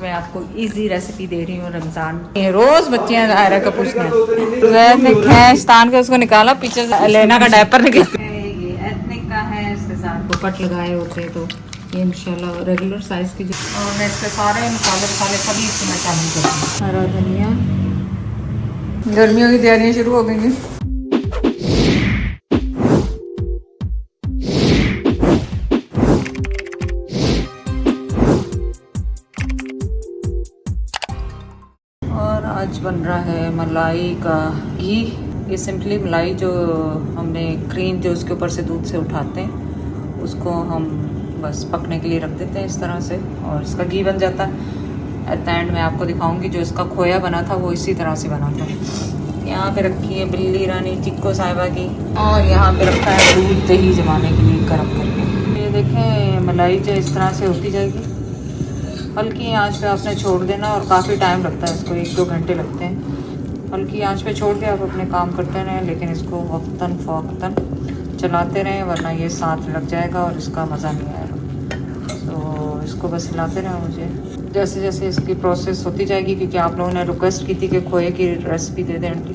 मैं आपको easy recipe दे रही हूँ रमजान। रोज बच्चियां ज़ाहिरा का पूछना जैद ने खैश तान के उसको निकाला, पीछे लेना का डायपर निकला। ये एथनिक का है, इसके साथ दुपट लगाए होते तो ये इंशाल्लाह रेगुलर साइज की। और मैं इसके सारे मसाले सभी इसमें शामिल करूँगी। हरा धनिया, गर्मियों की तैयारियाँ शुरू हो गई हैं। और आज बन रहा है मलाई का घी। ये सिंपली मलाई जो हमने क्रीम जो उसके ऊपर से दूध से उठाते हैं उसको हम बस पकने के लिए रख देते हैं इस तरह से, और इसका घी बन जाता है। एट द एंड मैं आपको दिखाऊंगी जो इसका खोया बना था वो इसी तरह से बना था। यहाँ पे रखी है बिल्ली रानी चिक्को साहिबा की, और यहाँ पे रखा है दूध दही जमाने के लिए गर्म करके। ये देखें मलाई जो इस तरह से होती जाएगी। हल्की आंच पे आपने छोड़ देना, और काफ़ी टाइम लगता है इसको, 1-2 घंटे लगते हैं। हल्की आंच पे छोड़ के आप अपने काम करते रहें, लेकिन इसको वक्तन फ़ौक्तन चलाते रहें, वरना ये साथ लग जाएगा और इसका मज़ा नहीं आएगा। तो इसको बस हिलाते रहें। मुझे जैसे जैसे इसकी प्रोसेस होती जाएगी, क्योंकि आप लोगों ने रिक्वेस्ट की थी कि खोए की रेसिपी दे दें आंटी,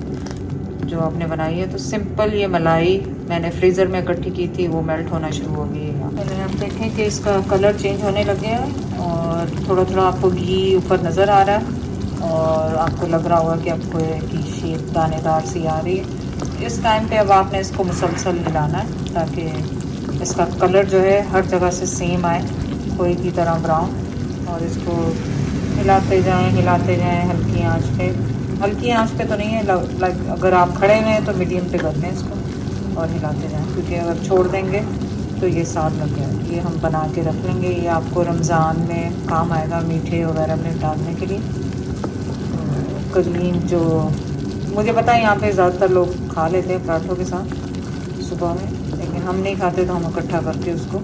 जो आपने बनाई है। तो सिंपल ये मलाई मैंने फ्रीज़र में इकट्ठी की थी, वो मेल्ट होना शुरू हो गई है। पहले हम देखें कि इसका कलर चेंज होने लगे हैं, और थोड़ा थोड़ा आपको घी ऊपर नज़र आ रहा है, और आपको लग रहा होगा कि आपको की शेप दानेदार सी आ रही है। इस टाइम पे अब आपने इसको मुसलसल हिलाना है, ताकि इसका कलर जो है हर जगह से सेम आए, खोए की तरह ब्राउन। और इसको हिलाते जाएं हल्की आंच पे। हल्की आंच पे तो नहीं है, लाइक अगर आप खड़े हुए हैं तो मीडियम पे कर दें इसको, और हिलाते जाएं, क्योंकि अगर छोड़ देंगे तो ये साथ लग जाए। ये हम बना के रख लेंगे, ये आपको रमज़ान में काम आएगा मीठे वगैरह में डालने के लिए। करीम जो मुझे पता है यहाँ पे ज़्यादातर लोग खा लेते हैं पराठों के साथ सुबह में, लेकिन हम नहीं खाते, तो हम इकट्ठा करके उसको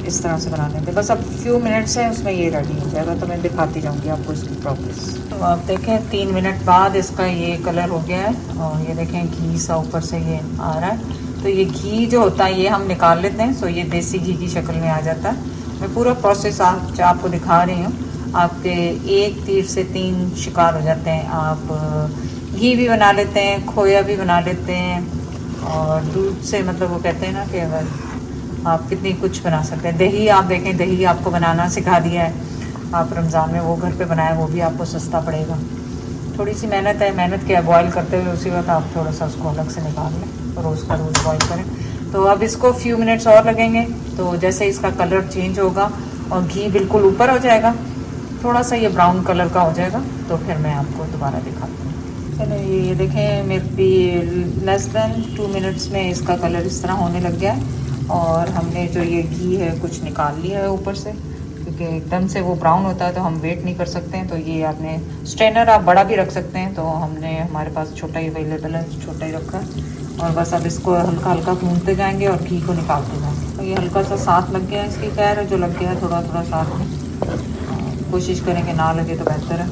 इस तरह से बना लेते हैं। बस अब फ्यू मिनट्स हैं, उसमें ये रेडी हो जाएगा। तो मैं दिखाती जाऊँगी आपको इसकी प्रोसेस। तो आप देखें 3 मिनट बाद इसका ये कलर हो गया है, और ये देखें घी सा ऊपर से ये आ रहा है। तो ये घी जो होता है ये हम निकाल लेते हैं, सो ये देसी घी की शक्ल में आ जाता है। मैं पूरा प्रोसेस आपको दिखा रही हूँ। आपके एक तीर से 3 शिकार हो जाते हैं। आप घी भी बना लेते हैं, खोया भी बना लेते हैं, और दूध से मतलब वो कहते हैं ना कि अगर आप कितनी कुछ बना सकते हैं। दही आप देखें, दही आपको बनाना सिखा दिया है। आप रमज़ान में वो घर पे बनाएं, वो भी आपको सस्ता पड़ेगा। थोड़ी सी मेहनत है, मेहनत क्या, बॉयल करते हुए उसी वक्त आप थोड़ा सा उसको अलग से निकाल लें और रोज़ का रोज़ बॉयल करें। तो अब इसको फ्यू मिनट्स और लगेंगे। तो जैसे इसका कलर चेंज होगा और घी बिल्कुल ऊपर हो जाएगा, थोड़ा सा ये ब्राउन कलर का हो जाएगा, तो फिर मैं आपको दोबारा दिखाती हूँ। चलो ये देखें, मेरी लेस दैन 2 मिनट्स में इसका कलर इस तरह होने लग गया है। और हमने जो ये घी है कुछ निकाल लिया है ऊपर से, क्योंकि एकदम से वो ब्राउन होता है तो हम वेट नहीं कर सकते हैं। तो ये आपने स्ट्रेनर आप बड़ा भी रख सकते हैं, तो हमने हमारे पास छोटा ही अवेलेबल है, छोटा ही रखा है। और बस अब इसको हल्का हल्का भूनते जाएंगे और घी को निकालते जाएंगे। तो ये हल्का सा साथ लग गया है इसकी, खैर जो लग गया है थोड़ा थोड़ा साथ में, कोशिश करेंगे ना लगे तो बेहतर है।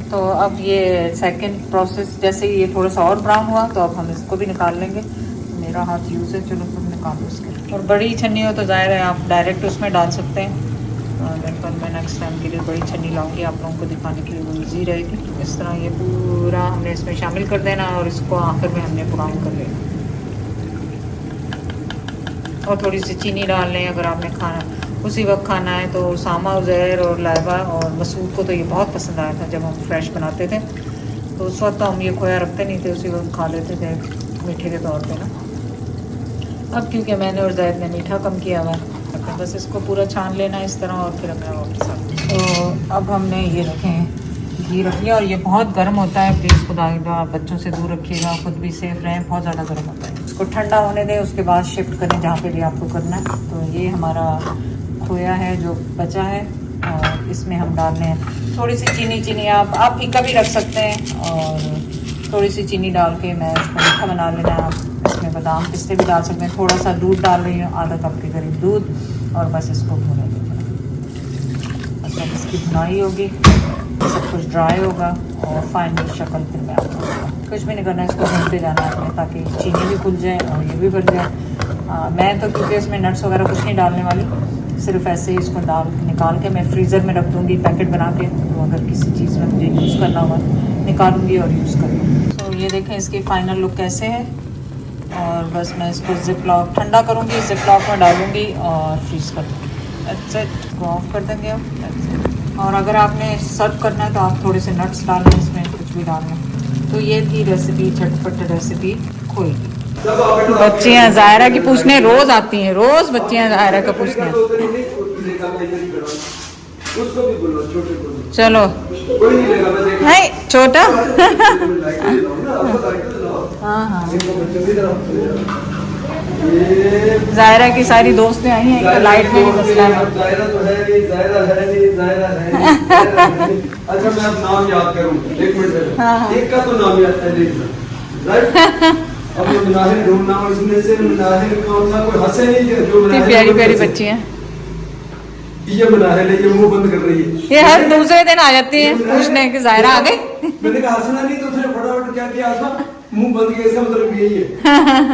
तो अब ये सेकंड प्रोसेस, जैसे ये थोड़ा सा और ब्राउन हुआ तो अब हम इसको भी निकाल लेंगे। मेरा हाथ यूज़ है, चलो फिर निकाल लो इसके। और बड़ी छन्नी हो तो ज़ाहिर है आप डायरेक्ट उसमें डाल सकते हैं, पर मैं नेक्स्ट टाइम के लिए बड़ी छन्नी लाऊंगी आप लोगों को दिखाने के लिए, वो ईजी रहेगी। इस तरह ये पूरा हमने इसमें शामिल कर देना, और इसको आखिर में हमने ब्राउन कर लेना। और थोड़ी सी चीनी डाल लें अगर आपने खाना उसी वक्त खाना है। तो उसामा, उज़ैर और लाइबा और मसूद को तो ये बहुत पसंद आया था जब हम फ्रेश बनाते थे। तो उस वक्त तो हम ये खोया रखते नहीं थे, उसी वक्त खा लेते थे मीठे के तौर पे ना। अब क्योंकि मैंने और ज़ैद ने मीठा कम किया हुआ है, बस इसको पूरा छान लेना इस तरह, और फिर हमें वापस आ। तो अब हमने ये रखें घी रख लिया, और ये बहुत गर्म होता है, प्लीज़ खुदा आप बच्चों से दूर रखिएगा, खुद भी सेफ रहें, बहुत ज़्यादा गर्म होता है। इसको ठंडा होने दें, उसके बाद शिफ्ट करें जहाँ पे भी आपको करना है। तो ये हमारा खोया है जो बचा है, और इसमें हम डाल रहे हैं थोड़ी सी चीनी आप फीका भी रख सकते हैं, और थोड़ी सी चीनी डाल के मैं इसको मीठा बना लेना। आप इसमें बादाम पिस्ते भी डाल सकते हैं। थोड़ा सा दूध डाल रही हूँ, आधा कप के करीब दूध, और बस इसको भूने देना। बस अब इसकी भुनाई होगी, सब कुछ ड्राई होगा, और फाइनल शक्ल फिर मैं आपको कुछ भी नहीं करना, इसको भूनते जाना है ताकि चीनी भी खुल जाए और ये भी बन जाए। मैं तो क्योंकि इसमें नट्स वगैरह कुछ नहीं डालने वाली, सिर्फ ऐसे ही इसको निकाल के मैं फ्रीज़र में रख दूँगी पैकेट बना के, तो अगर किसी चीज़ में मुझे यूज़ करना होगा निकालूंगी और यूज़ करूँगी। तो ये देखें इसकी फ़ाइनल लुक कैसे है। और बस मैं इसको जिप लॉक ठंडा करूँगी, जिप लॉक में डालूँगी और फ्रीज़ कर दूँगी। दैट्स इट, को ऑफ कर देंगे अब। और अगर आपने सर्व करना है तो आप थोड़े से नट्स डाल लें इसमें, कुछ भी डाल लें। तो ये थी रेसिपी, झटपट रेसिपी खोए की। बच्चियाँ ज़ायरा की पूछने रोज़ आती हैं, रोज़ बच्चियाँ ज़ायरा का पूछने। चलो नहीं छोटा हाँ हाँ ज़ायरा की सारी दोस्तें आई हैं, एक लाइट में भी मसला है। अच्छा मैं अब नाम याद करूं, एक मिनट, एक का तो नाम याद है, अब ये मुनाहिर ढूंढना, और इसमें से मुनाहिर कौन सा, कोई हंसे नहीं जो प्यारी प्यारी बच्ची हैं। ये मुनाहिर है, ये मुंह बंद कर रही है, ये हर दूसरे दिन आ जाती है पूछने कि ज़ायरा आ गई। मैंने कहा हंसना नहीं, तो उसने फटाफट क्या किया, मुंह बंद किया, इसका मतलब यही है।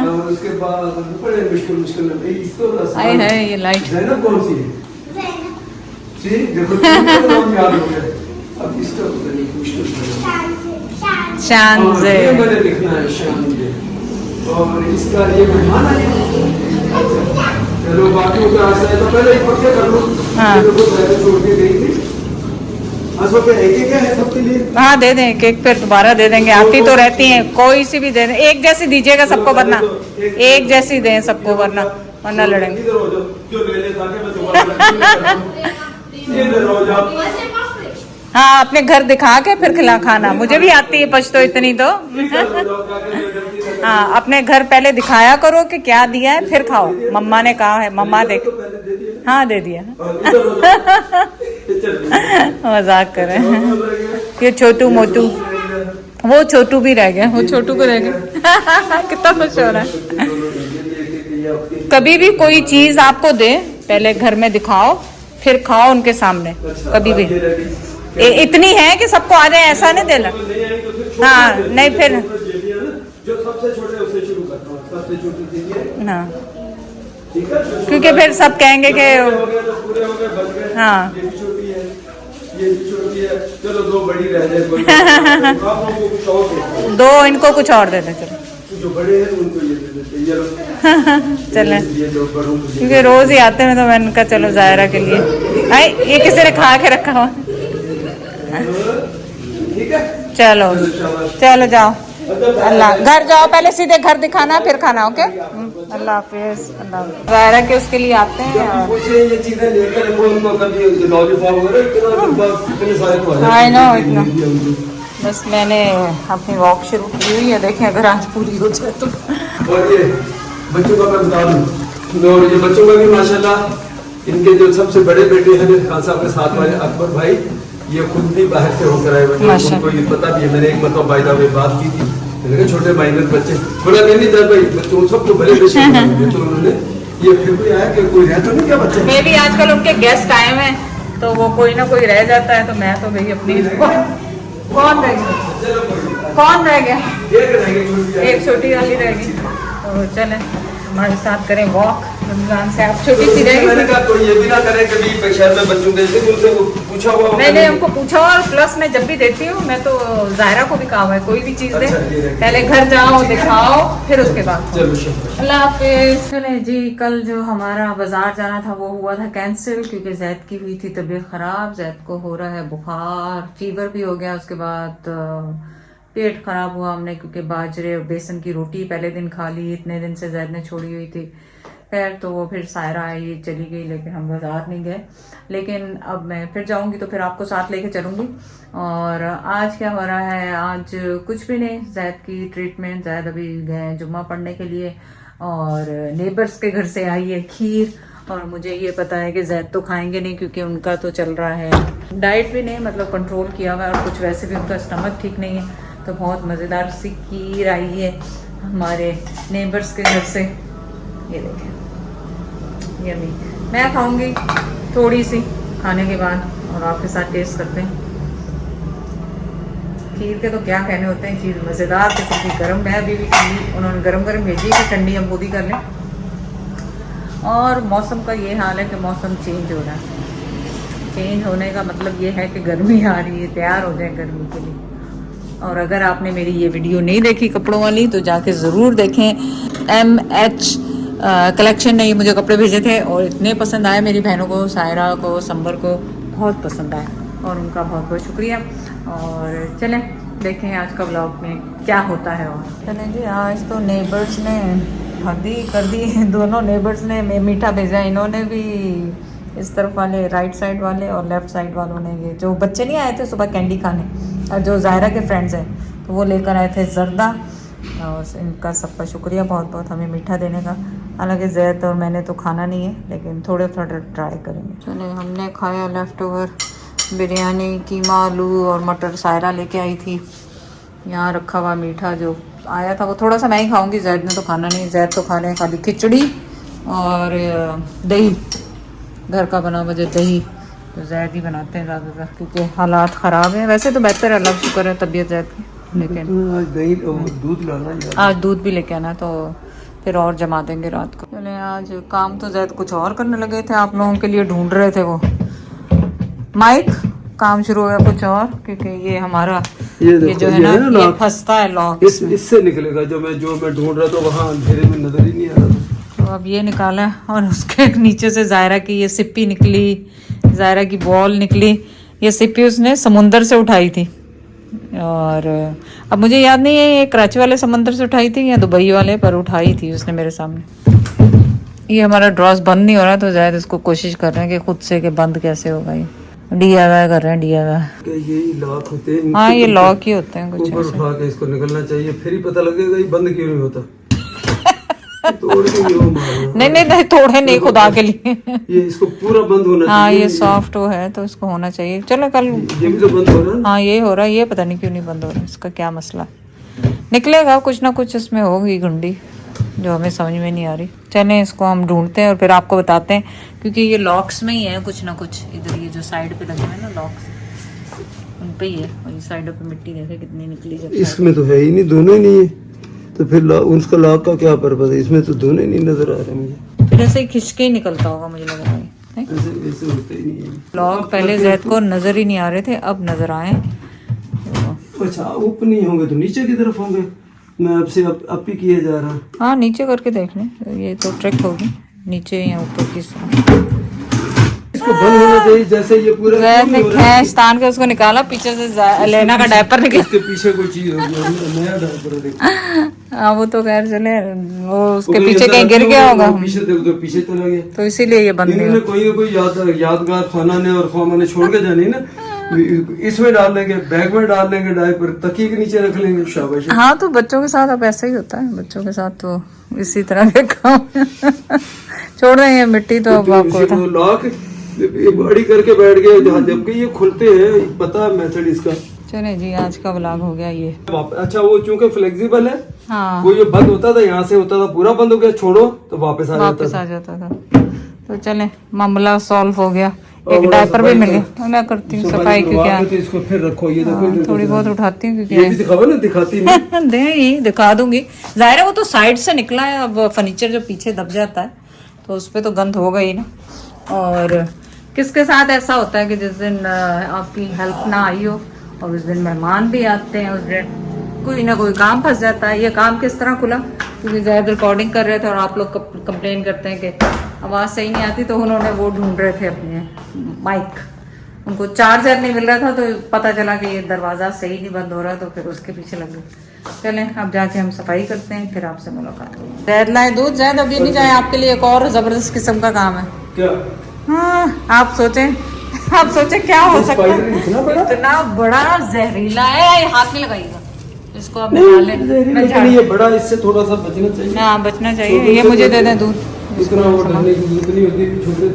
और उसके बाद बड़े मुश्किल में इसको आई है ये लाइट। ज़ैनब कौन सी है? जी देखो नाम याद हो गया, अब इसका मुश्किल शान से मैंने लिखना है, शान से। और इसका ये मेहमान आए, चलो बाकी का आशा है तो पहले एक पक्के कर लो। हाँ छोड़ के गई थी, एक है सबके लिए। हाँ दे दें केक, फिर दोबारा दे देंगे, आप ही तो रहती हैं, कोई सी भी दे दें, एक जैसी दीजिएगा सबको, वरना एक जैसी दें सबको, वरना लड़ेंगे। हाँ अपने घर दिखा के फिर खिला खाना, मुझे भी आती है पछतो इतनी तो। हाँ अपने घर पहले दिखाया करो कि क्या दिया है, फिर खाओ। मम्मा ने कहा है, मम्मा देख, हाँ दे दिया। मजाक कर रहे हैं। ये छोटू मोटू, वो छोटू भी रह गया, वो छोटू को रह गया। कितना खुश हो रहा है। कभी भी कोई चीज आपको दे, पहले घर में दिखाओ फिर खाओ उनके सामने, कभी भी। इतनी है कि सबको आ जाए ऐसा नहीं देना। हाँ नहीं फिर जो सबसे छोटे उससे शुरू करता हूँ, सबसे छोटी चीज है। हाँ ठीक है, क्योंकि फिर सब कहेंगे कि पूरे हो गए, बच गए। हाँ ये भी छोटी है, ये भी छोटी है, चलो दो बड़ी रह जाए, कोई कुछ और दो इनको कुछ और दे दे, चलो जो बड़े हैं उनको ये दे देते हैं, चले। ये जो बड़ों को क्योंकि रोज ही आते हैं तो मैंने कहा चलो ज़ायरा के लिए। आई ये किसी ने खा के रखा हुआ। ठीक है, चलो चलो जाओ, अल्लाह, घर जाओ, पहले सीधे घर दिखाना फिर खाना। ओके अल्लाह हाफिज। ज़ायरा के उसके लिए आते हैं और ये चीजें लेकर उनको कभी लॉलीपॉप वगैरह इतने सारे तो आई नो इतना। बस मैंने अपनी वॉक शुरू की हुई है, देखें अगर आज पूरी हो जाए तो। और ये बच्चों का मैं बता दूं, और ये बच्चों का भी माशाल्लाह, इनके जो सबसे बड़े बेटे हैं खान साहब के साथ वाले अकबर भाई, ये खुद भी बाहर से होकर आए बच्चे, उनको ये पता भी है। मैंने एक मतलब बाई दा वे बात की थी, मैंने कहा छोटे माइनर बच्चे, बोला नहीं था भाई बच्चों सबको बड़े बेशक तो उन्होंने ये फिर भी आया कि कोई रह तो नहीं क्या बच्चे। मे भी आजकल उनके गेस्ट आए हुए हैं तो वो कोई ना कोई रह जाता है, तो मैं तो भाई अपनी कौन रह गया, कौन रह गया, एक छोटी वाली रह गई। तो चले हमारे साथ करें वॉक, रमजान से आप छोटी सी रहेगी। मैंने कहा कोई ये भी ना करे कभी शहर में बच्चों के उनसे पूछा हुआ, मैंने हमको पूछा, और प्लस मैं जब भी देती हूँ, मैं तो ज़ायरा को भी कहा हुआ है कोई भी चीज़ दे पहले घर जाओ दिखाओ फिर उसके बाद। अल्लाह हाफिज। चले जी, कल जो हमारा बाजार जाना था वो हुआ था कैंसिल, क्योंकि जैद की हुई थी तबीयत ख़राब, जैद को हो रहा है बुखार, फीवर भी हो गया, उसके बाद पेट खराब हुआ हमने, क्योंकि बाजरे और बेसन की रोटी पहले दिन खा ली, इतने दिन से जैद ने छोड़ी हुई थी। खैर तो वो फिर सायरा आई चली गई, लेकिन हम बाजार नहीं गए। लेकिन अब मैं फिर जाऊंगी तो फिर आपको साथ लेके चलूंगी। और आज क्या हो रहा है, आज कुछ भी नहीं, जैद की ट्रीटमेंट, जैद अभी गए जुम्मा पढ़ने के लिए, और नेबर्स के घर से आई है खीर, और मुझे ये पता है कि जैद तो खाएंगे नहीं क्योंकि उनका तो चल रहा है डाइट भी नहीं, मतलब कंट्रोल किया हुआ है, और कुछ वैसे भी उनका स्टमक ठीक नहीं है। तो बहुत मज़ेदार सी खीर आई है हमारे नेबर्स के घर से, ये देखें यम्मी। मैं खाऊंगी थोड़ी सी खाने के बाद, और आपके साथ टेस्ट करते हैं। खीर के तो क्या कहने होते हैं, खीर मज़ेदार किस्म की, गर्म है अभी भी खीर, उन्होंने गरम गरम भेजी है कि ठंडी हम वो भी कर लें। और मौसम का ये हाल है कि मौसम चेंज हो रहा है। चेंज होने का मतलब ये है कि गर्मी आ रही है, तैयार हो जाए गर्मी के लिए। और अगर आपने मेरी ये वीडियो नहीं देखी कपड़ों वाली तो जाके ज़रूर देखें। MH कलेक्शन ने मुझे कपड़े भेजे थे और इतने पसंद आए मेरी बहनों को, सायरा को, संबर को बहुत पसंद आए और उनका बहुत बहुत शुक्रिया। और चलें देखें आज का व्लॉग में क्या होता है। और चलें जी, आज तो नेबर्स ने हदी कर दी, दोनों नेबर्स ने मीठा भेजा। इन्होंने भी इस तरफ वाले राइट साइड वाले और लेफ़्ट साइड वालों ने, ये जो बच्चे नहीं आए थे सुबह कैंडी खाने, और जो ज़ायरा के फ्रेंड्स हैं तो वो लेकर आए थे जर्दा। और इनका सबका शुक्रिया बहुत बहुत हमें मीठा देने का। हालांकि जैद और मैंने तो खाना नहीं है, लेकिन थोड़े थोड़े ट्राई करेंगे। चले, हमने खाया लेफ़्ट ओवर बिरयानी, कीमा, आलू और मटर। सायरा लेके आई थी। यहाँ रखा हुआ मीठा जो आया था वो थोड़ा सा मैं ही खाऊंगी, जैद ने तो खाना नहीं। जैद तो खा रहे खाली खिचड़ी और दही, घर का बना मुझे दही तो जैद ही बनाते हैं ज़्यादातर, क्योंकि हालात ख़राब हैं। वैसे तो बेहतर है, अल्लाह का शुक्र है तबीयत जैद की, लेकिन आज दही दूध लाना, आज दूध भी लेके आना तो फिर और जमा देंगे रात को। चले, आज काम तो जैद कुछ और करने लगे थे, आप लोगों के लिए ढूंढ रहे थे वो माइक। काम शुरू हो गया कुछ और, क्योंकि ये हमारा ये जो है ना ये फंसता है लॉक, इससे निकलेगा। जो मैं ढूंढ रहा था वहाँ अंधेरे में नजर ही नहीं आ रहा था, तो अब ये निकाला। और उसके नीचे से ज़ायरा की ये सिप्पी निकली, ज़ायरा की बॉल निकली। ये सिप्पी उसने समुंदर से उठाई थी, और अब मुझे याद नहीं है ये कराची वाले समंदर से उठाई थी या दुबई वाले, पर उठाई थी उसने मेरे सामने। ये हमारा ड्रॉस बंद नहीं हो रहा, तो ज़ायद इसको कोशिश कर रहे हैं कि खुद से कि बंद कैसे होगा। ये DIY कर रहे हैं, DIY। यही लॉक होते हैं। हाँ, ये लॉक ही होते हैं कुछ ऊपर ऐसे। उठा के इसको निकलना चाहिए, फिर ही पता लगेगा ये बंद क्यों नहीं होता। तोड़ के ये मारना। नहीं तोड़े नहीं, खुदा के लिए। ये इसको पूरा बंद होना चाहिए। हाँ, ये सॉफ्ट वो है तो इसको होना चाहिए। चलो कल ये भी तो बंद हो रहा है। हाँ, ये हो रहा है, ये पता नहीं क्यों नहीं बंद हो रहा है, इसका क्या मसला है। निकलेगा कुछ ना कुछ इसमें, होगी गुंडी जो हमें समझ में नहीं आ रही। चलें, इसको हम ढूंढते हैं और फिर आपको बताते हैं, क्योंकि ये लॉक्स में ही है कुछ ना कुछ। इधर ये जो साइड पे लगे हैं ना लॉक्स, उन पे ही है। और ये साइडों पे मिट्टी देखे कितनी निकली जब। इसमें तो है ही नहीं, दोनों ही नहीं है, तो फिर उसका लॉक का क्या पर्पस है? इसमें तो दोनों ही नहीं नजर आ रहे मुझे। फिर ऐसे ही खिंच के ही निकलता होगा मुझे लग रहा है। ऐसे होता ही नहीं है। लॉक पहले जैद को नजर ही नहीं आ रहे थे, अब नजर आए। अच्छा, ऊपर नहीं होंगे तो नीचे की तरफ होंगे। मैं आपसे अप ही किए जा रहा। हाँ, नीचे करके देख लें, ये तो ट्रिक होगी। नीचे या ऊपर की इसको बंद होना चाहिए। जैसे ये पूरा जैद ने खींच तान के उसको निकाला, पीछे से लेना का डायपर निकला। इसके पीछे कोई चीज होगी, नया डायपर देखो। हाँ, वो तो खैर चले, वो उसके पीछे कहीं गिर गया होगा, पीछे देखो तो पीछे चला गया, तो इसीलिए ये बंद नहीं। कोई ना कोई यादगार खाना ने और फामा ने छोड़ के जानी ना, इसमें डाल लेंगे, बैग में डाल लेंगे, डायपर तकिए के नीचे रख लेंगे, शाबाश। हाँ, तो बच्चों के साथ अब ऐसा ही होता है, बच्चों के साथ तो इसी तरह के काम छोड़ देंगे मिट्टी तो अब आपको लॉक बड़ी करके बैठ गए, जबकि ये खुलते हैं, पता है मेथड इसका। चले जी, आज का व्लॉग हो गया ये। अच्छा, वो चूंकि फ्लेक्सिबल है, हाँ, वो ये बंद होता था, यहाँ से होता था, पूरा बंद हो गया, छोड़ो तो वापस आ जाता था। तो चले, मामला सॉल्व हो गया। एक डायपर भी मिल गया। मैं करती हूँ सफाई, क्योंकि इसको फिर रखो, ये देखो थोड़ी बहुत उठाती हूँ, ये भी दिखाओ ना, दिखाती नहीं। दे ही दिखा दूंगी। जाहिर है वो तो साइड से निकला है, अब फर्नीचर जो पीछे दब जाता है तो उस पर तो गंद होगा ही ना। और किसके साथ ऐसा होता है कि जिस दिन आपकी हेल्प ना आई हो और उस दिन मेहमान भी आते हैं, उस दिन कोई ना कोई काम फंस जाता है। ये काम किस तरह खुला, क्योंकि ज़्यादा रिकॉर्डिंग कर रहे थे और आप लोग कंप्लेन करते हैं कि आवाज़ सही नहीं आती, तो उन्होंने वो ढूंढ रहे थे अपने माइक, उनको चार्जर नहीं मिल रहा था, तो पता चला कि ये दरवाज़ा सही नहीं बंद हो रहा, तो फिर उसके पीछे लग गए। चलें, अब जाके हम सफाई करते हैं, फिर आपसे मुलाकात होगी। जैद लाए दूध। जैद अभी नहीं जाए, आपके लिए एक और ज़बरदस्त किस्म का काम है। क्या? हाँ, आप सोचें क्या हो सकता है। इतना बड़ा जहरीला है, हाथ में लगाइएगा इसको, आप निकाल लें। ये बड़ा, इससे थोड़ा सा बचना चाहिए। हाँ, बचना चाहिए। ये मुझे दे दें दूध।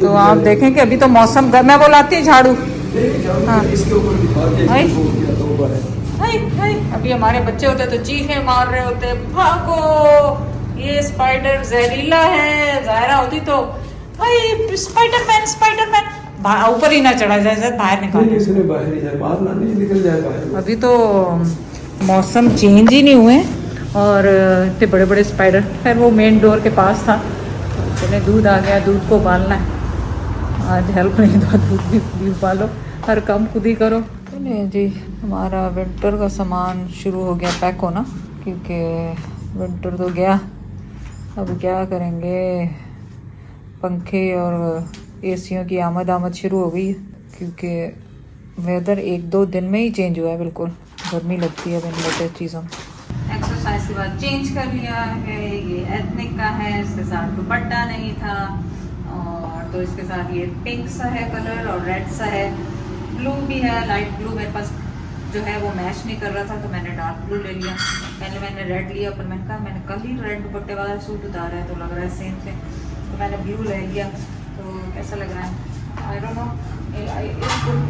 तो आप देखें कि अभी तो मौसम गर्म है, वो लाती है झाड़ू। हाँ, अभी हमारे बच्चे होते तो चीखे मार रहे होते, भागो ये स्पाइडर जहरीला है। ज़ायरा होती तो भाई स्पाइडरमैन ऊपर ही ना चढ़ा जाए, बाहर निकल जाए। अभी तो मौसम चेंज ही नहीं हुए और इतने बड़े बड़े स्पाइडर। खैर वो मेन डोर के पास था, चले दूध आ गया, दूध को उबालना है। आज हेल्प नहीं दो, दूध भी उबालो, हर काम खुद ही करो। चलिए जी, हमारा विंटर का सामान शुरू हो गया पैक होना, क्योंकि विंटर तो गया, अब क्या करेंगे। पंखे और एसियों की आमद शुरू हो गई है, क्योंकि वेदर 1-2 दिन में ही चेंज हुआ है, बिल्कुल गर्मी लगती है इन लेटेस्ट चीज़ों में। एक्सरसाइज के बाद चेंज कर लिया है, ये एथनिक का है, इसके साथ दुपट्टा नहीं था, और तो इसके साथ ये पिंक सा है कलर और रेड सा है, ब्लू भी है, लाइट ब्लू मेरे पास जो है वो मैच नहीं कर रहा था, तो मैंने डार्क ब्लू ले लिया। पहले मैंने रेड लिया, पर मैंने कहा मैंने कल ही रेड दुपट्टे वाला सूट उतारा है, तो लग रहा है सेम से, तो मैंने ब्लू ले लिया। तो कैसा लग रहा है आई डोंट नो।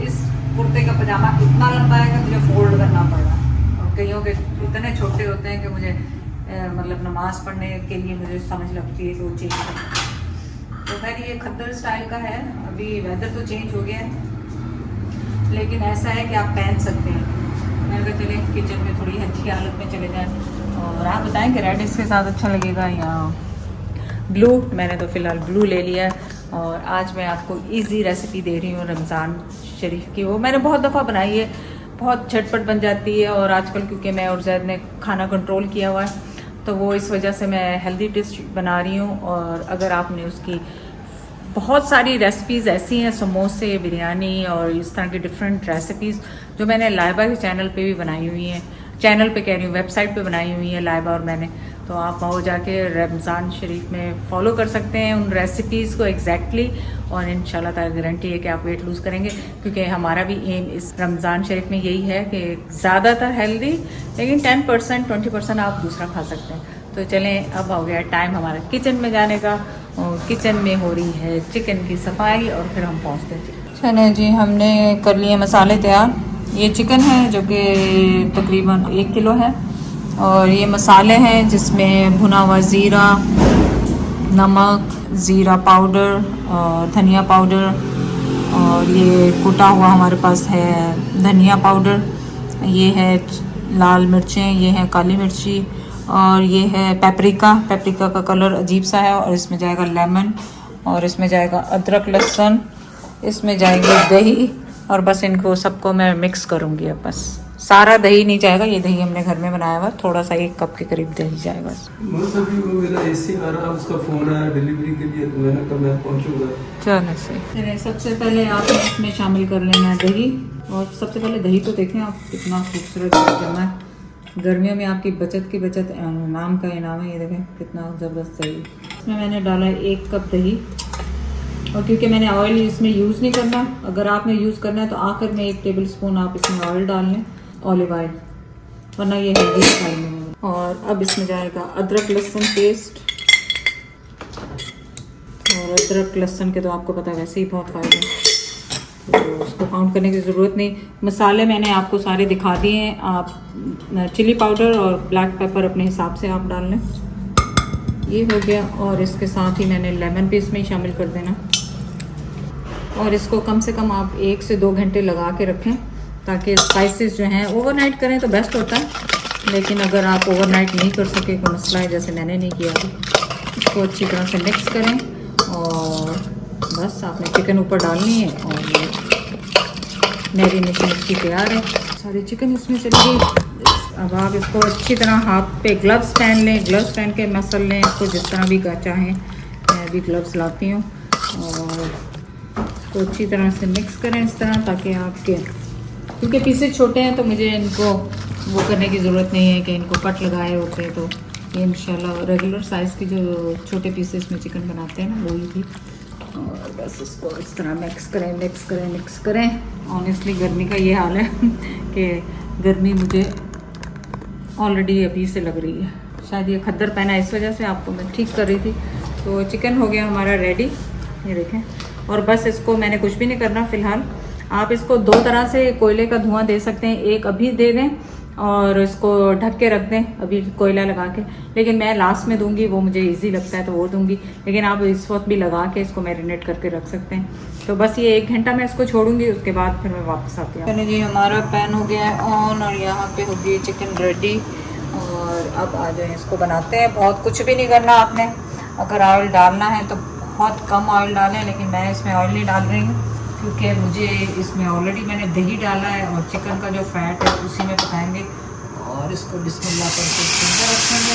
इस कुर्ते का पजामा इतना लंबा है कि मुझे फोल्ड करना पड़ रहा है, और कईयों के इतने छोटे होते हैं कि मुझे मतलब नमाज पढ़ने के लिए मुझे समझ लगती है कि वो चेंज करना। तो खैर ये खद्दर स्टाइल का है, अभी वेदर तो चेंज हो गया है, लेकिन ऐसा है कि आप पहन सकते हैं। मैंने कहा चले किचन में थोड़ी अच्छी हालत में चले जाएं, और आप बताएं कि रेड इसके साथ अच्छा लगेगा या ब्लू। मैंने तो फ़िलहाल ब्लू ले लिया है, और आज मैं आपको इजी रेसिपी दे रही हूँ रमज़ान शरीफ की। वो मैंने बहुत दफ़ा बनाई है, बहुत झटपट बन जाती है, और आजकल क्योंकि मैं और जैद ने खाना कंट्रोल किया हुआ है, तो वो इस वजह से मैं हेल्दी डिश बना रही हूँ। और अगर आपने उसकी बहुत सारी रेसिपीज़ ऐसी हैं, समोसे, बिरयानी और इस तरह की डिफरेंट रेसिपीज़ जो मैंने लाइबा के चैनल पे भी बनाई हुई हैं, चैनल पे कह रही हूँ, वेबसाइट पे बनाई हुई है लाइबा और मैंने, तो आप वहाँ जाके रमज़ान शरीफ में फॉलो कर सकते हैं उन रेसिपीज़ को एग्जैक्टली, और इंशाल्लाह ताला गारंटी है कि आप वेट लूज़ करेंगे, क्योंकि हमारा भी एम इस रमज़ान शरीफ में यही है कि ज़्यादातर हेल्दी, लेकिन 10% 20% आप दूसरा खा सकते हैं। तो चलें, अब हो गया टाइम हमारा किचन में जाने का, और किचन में हो रही है चिकन की सफाई, और फिर हम पहुँचते हैं। चलें जी, हमने कर लिए मसाले तैयार। ये चिकन है जो कि तकरीबन 1 किलो है, और ये मसाले हैं जिसमें भुना हुआ ज़ीरा, नमक, ज़ीरा पाउडर और धनिया पाउडर, और ये कुटा हुआ हमारे पास है धनिया पाउडर, ये है लाल मिर्चें, ये है काली मिर्ची, और ये है पेपरिका। पेपरिका का कलर अजीब सा है, और इसमें जाएगा लेमन, और इसमें जाएगा अदरक लहसुन, इसमें जाएंगे दही, और बस इनको सबको मैं मिक्स करूँगी। अब बस सारा दही नहीं जाएगा, ये दही हमने घर में बनाया हुआ, थोड़ा सा 1 कप के करीब दही जाएगा। मेरा एसी आ रहा, उसका फोन आया डिलीवरी के लिए, तो मैंने कहा मैं पहुंचूंगा। चलो सही। सबसे पहले आपने इसमें शामिल कर लेना है दही, और सबसे पहले दही को देखें आप कितना खूबसूरत जमा है। गर्मियों में आपकी बचत की बचत नाम का इनाम है, ये देखें कितना ज़बरदस्त दही। इसमें मैंने डाला है 1 कप दही, और क्योंकि मैंने ऑयल इसमें यूज़ नहीं करना, अगर आपने यूज़ करना है तो आखिर में 1 टेबल स्पून आप इसमें ऑयल डाल लें, ऑलिव ऑयल, वरना ये हेल्दी स्टाइल में होगा। और अब इसमें जाएगा अदरक लहसुन पेस्ट, और अदरक लहसुन के तो आपको पता है वैसे ही बहुत फ़ायदे हैं, तो उसको काउंट करने की ज़रूरत नहीं। मसाले मैंने आपको सारे दिखा दिए हैं, आप चिली पाउडर और ब्लैक पेपर अपने हिसाब से आप डाल लें। ये हो गया, और इसके साथ ही मैंने लेमन भी इसमें ही शामिल कर देना, और इसको कम से कम आप 1 से 2 घंटे लगा के रखें, ताकि स्पाइसेस जो हैं ओवरनाइट करें तो बेस्ट होता है, लेकिन अगर आप ओवरनाइट नहीं कर सके कोई मसला है, जैसे मैंने नहीं किया, इसको अच्छी तरह से मिक्स करें, और बस आपने चिकन ऊपर डालनी है, और ये मैरिनेशन इसकी तैयार है। सारी चिकन इसमें चली गई। अब आप इसको अच्छी तरह हाथ पे ग्लव्स पहन लें, ग्लव्स पहन के मसल लें इसको जिस तरह भी चाहें, मैं भी ग्लव्स लाती हूँ, और इसको अच्छी तरह से मिक्स करें इस तरह, ताकि आपके, क्योंकि पीसेस छोटे हैं तो मुझे इनको वो करने की ज़रूरत नहीं है कि इनको कट लगाए होते हैं, तो ये इंशाल्लाह रेगुलर साइज़ की जो छोटे पीसेस में चिकन बनाते हैं ना, वही थी। और बस इसको इस तरह मिक्स करें, मिक्स करें, मिक्स करें। ऑनेस्टली गर्मी का ये हाल है कि गर्मी मुझे ऑलरेडी अभी से लग रही है, शायद ये खद्दर पहना इस वजह से आपको मैं ठीक कर रही थी। तो चिकन हो गया हमारा रेडी, ये देखें, और बस इसको मैंने कुछ भी नहीं करना फ़िलहाल। आप इसको 2 तरह से कोयले का धुआं दे सकते हैं, एक अभी दे दें और इसको ढक के रख दें अभी कोयला लगा के, लेकिन मैं लास्ट में दूंगी, वो मुझे इजी लगता है तो वो दूंगी, लेकिन आप इस वक्त भी लगा के इसको मैरिनेट करके रख सकते हैं। तो बस ये 1 घंटा मैं इसको छोड़ूंगी, उसके बाद फिर मैं वापस आती हूँ। चलिए जी, हमारा पैन हो गया है ऑन, और यहाँ पे हो गई चिकन रेडी, और अब आ जाए इसको बनाते हैं। बहुत कुछ भी नहीं करना आपने, अगर ऑयल डालना है तो बहुत कम ऑयल डालें, लेकिन मैं इसमें ऑयल नहीं डाल रही हूँ क्योंकि मुझे इसमें ऑलरेडी मैंने दही डाला है और चिकन का जो फैट है उसी में पकाएंगे और इसको बिस्मिल्लाह करके इसके अंदर रखेंगे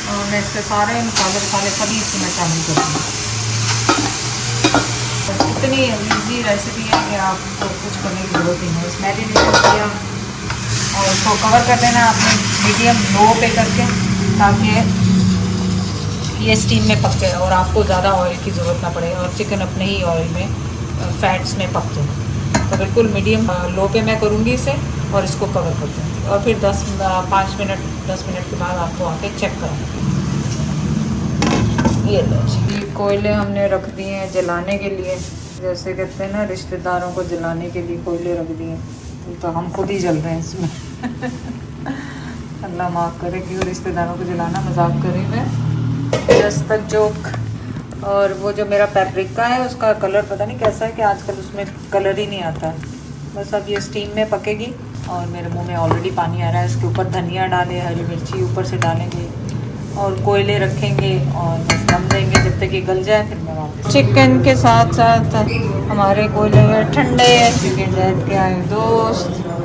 और मैं इसके सारे मसाले सभी इसमें मैं शामिल करूँगी। बस इतनी ईजी रेसिपी है कि आपको कुछ करने की ज़रूरत ही नहीं। मैरिनेट किया और इसको कवर कर देना आपने मीडियम लो पे करके, ताकि ये स्टीम में पक जाए और आपको ज़्यादा ऑयल की ज़रूरत ना पड़े और चिकन अपने ही ऑयल में फैट्स में पक जाए। तो बिल्कुल मीडियम लो पे मैं करूँगी इसे और इसको कवर कर दूँगी और फिर 10 मिनट के बाद आपको आके चेक करूँगी। ये कोयले हमने रख दिए हैं जलाने के लिए, जैसे कहते हैं ना रिश्तेदारों को जलाने के लिए कोयले रख दिए, तो हम खुद ही जल रहे हैं इसमें। अल्लाह माफ़ करे, क्यों रिश्तेदारों को जलाना, मजाक कर रही मैं, जस्ट तक जोक। और वो जो मेरा पेपरिका है उसका कलर पता नहीं कैसा है कि आजकल उसमें कलर ही नहीं आता है। बस अब ये स्टीम में पकेगी और मेरे मुंह में ऑलरेडी पानी आ रहा है। इसके ऊपर धनिया डालें, हरी मिर्ची ऊपर से डालेंगे और कोयले रखेंगे और बस दम देंगे जब तक ये गल जाए, फिर मैं वापस। चिकन के साथ साथ हमारे कोयले में ठंडे चिकन बैठ के आए दोस्त और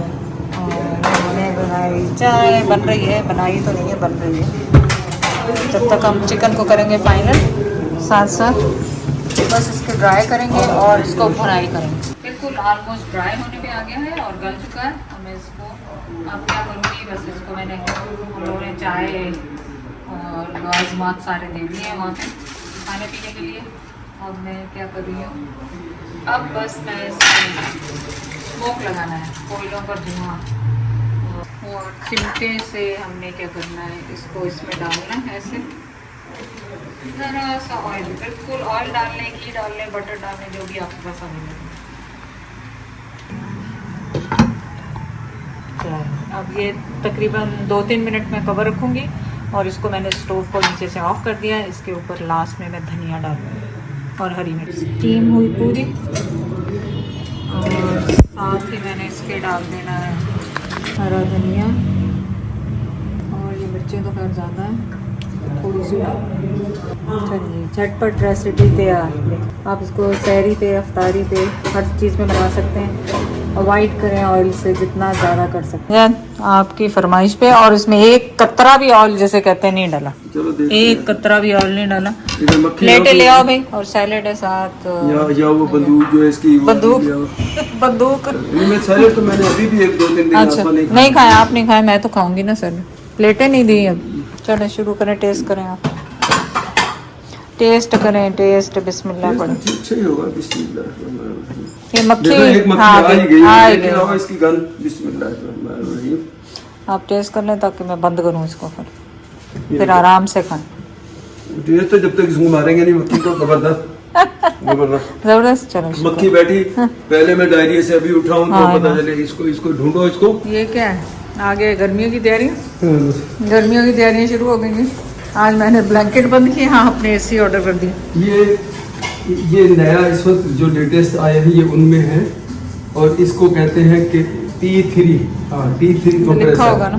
हमने बनाई चाय, बन रही है, बनाई तो नहीं है, बन रही है। जब तक हम चिकन को करेंगे फाइनल, साथ साथ बस इसको ड्राई करेंगे और इसको भुनाई करेंगे। बिल्कुल ऑलमोस्ट ड्राई होने पे आ गया है और गल चुका है। और मैं इसको अब क्या करूँगी, बस इसको मैंने हम लोगों ने चाय और लाजमात सारे दे दिए हैं वहाँ पे खाने पीने के लिए। अब मैं क्या कर रही हूँ, अब बस मैं स्मोक लगाना है, कोयलों पर धुआं, और चिमटे से हमने क्या करना है, इसको इसमें डालना है ऐसे, ज़रा सा ऑयल, बिल्कुल ऑयल डाल लें, घी डाल लें, बटर डाल लें, जो भी आपके पास अवेलेबल है। अब ये तकरीबन 2-3 मिनट में कवर रखूँगी और इसको मैंने स्टोव को नीचे से ऑफ कर दिया है। इसके ऊपर लास्ट में मैं धनिया डालूँगी और हरी मिर्च। स्टीम हुई पूरी और साथ ही मैंने इसके डाल देना है हरा धनिया और ये मिर्चें तो खैर ज़्यादा है, थोड़ी सी। चलिए झटपट रेसिपी तैयार। आप इसको सहरी पे, अफ्तारी पे, हर चीज़ में बना सकते हैं। अवॉइड करें ऑयल से जितना ज़्यादा कर सकते हैं, आपकी फरमाइश पे। और इसमें एक कतरा भी ऑयल जैसे कहते हैं नहीं डाला, एक कतरा भी ऑयल नहीं डाला। प्लेटें ले आओ भाई और सैलेड है साथ। या वो बंदूक जो है इसकी, बंदूक सैलेड तो मैंने अभी भी 1-2 दिन अच्छा नहीं खाया, आप नहीं खाया, मैं तो खाऊंगी ना सर। प्लेटें नहीं दी अब। चलो शुरू करें, टेस्ट करें, आप टेस्ट करें, टेस्ट बिस्मिल्लाह पढ़ें। अच्छा ही होगा, बिस्मिल्लाह। ये मक्खी आ गई है इसकी गंध, बिस्मिल्लाह। आप टेस्ट कर लें ताकि मैं बंद करूं इसको, फिर आराम से खाएं। टेस्ट तो जब तक इसको मारेंगे नहीं मक्खी को, जबरदस्त। चलो मक्खी बैठी, पहले मैं डायरिया से अभी उठा हूँ तो पता चले। इसको ढूंढो इसको। ये क्या है, आगे गर्मियों की तैयारियां शुरू हो गई। आज मैंने ब्लैंकेट बंद किए, हाँ अपने एसी ऑर्डर कर दिए। ये नया इस वक्त जो लेटेस्ट आया है ये उनमें है और इसको कहते हैं कि T3। हाँ T3 लिखा होगा ना,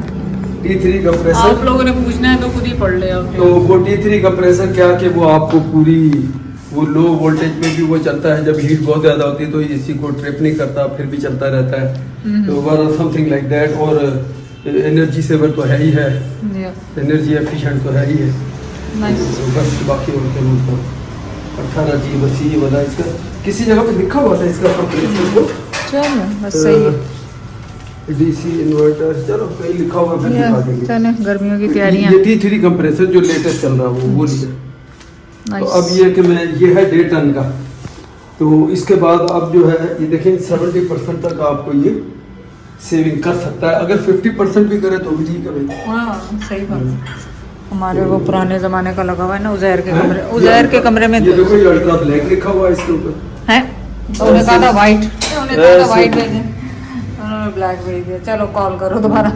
T3 कंप्रेसर। आप लोगों ने पूछना है तो खुद ही पढ़ ले आप। तो वो T3 कंप्रेसर क्या कि वो आपको पूरी वो लो वोल्टेज में भी वो चलता है, जब हीट बहुत ज़्यादा होती है तो एसी को ट्रिप नहीं करता, फिर भी चलता रहता है। तो ओवरऑल समथिंग लाइक दैट। और एनर्जी सेवर तो है ही है, एनर्जी एफिशिएंट तो है ही है। तो बस बाकी होते हैं 18 जी बस ये वाला इसका किसी जगह पे लिखा हुआ था इसका कंप्रेसर। चलो बस सही है। डीसी इन्वर्टर, चलो कहीं लिखा हुआ है, दिखा देंगे। चलो गर्मियों की तैयारियां। ये T3 कंप्रेसर जो लेटेस्ट चल रहा है वो लिया। तो अब ये कि मैं ये है 1.5 टन का, तो इसके बाद अब जो है ये देखें 70% तक आपको ये सेविंग कर सकता है। अगर 50% भी करे तो भी ठीक है भाई। हाँ सही बात। हमारे वो पुराने जमाने का लगा हुआ है ना उज़ैर के कमरे, उज़ैर के कमरे में। ये देखो ये अल्ट्रा ब्लैक लिखा हुआ है इसके ऊपर है, उन्होंने कहा था वाइट, उन्होंने कहा था वाइट भेजें, उन्होंने ब्लैक भेज दिया। चलो कॉल करो दोबारा।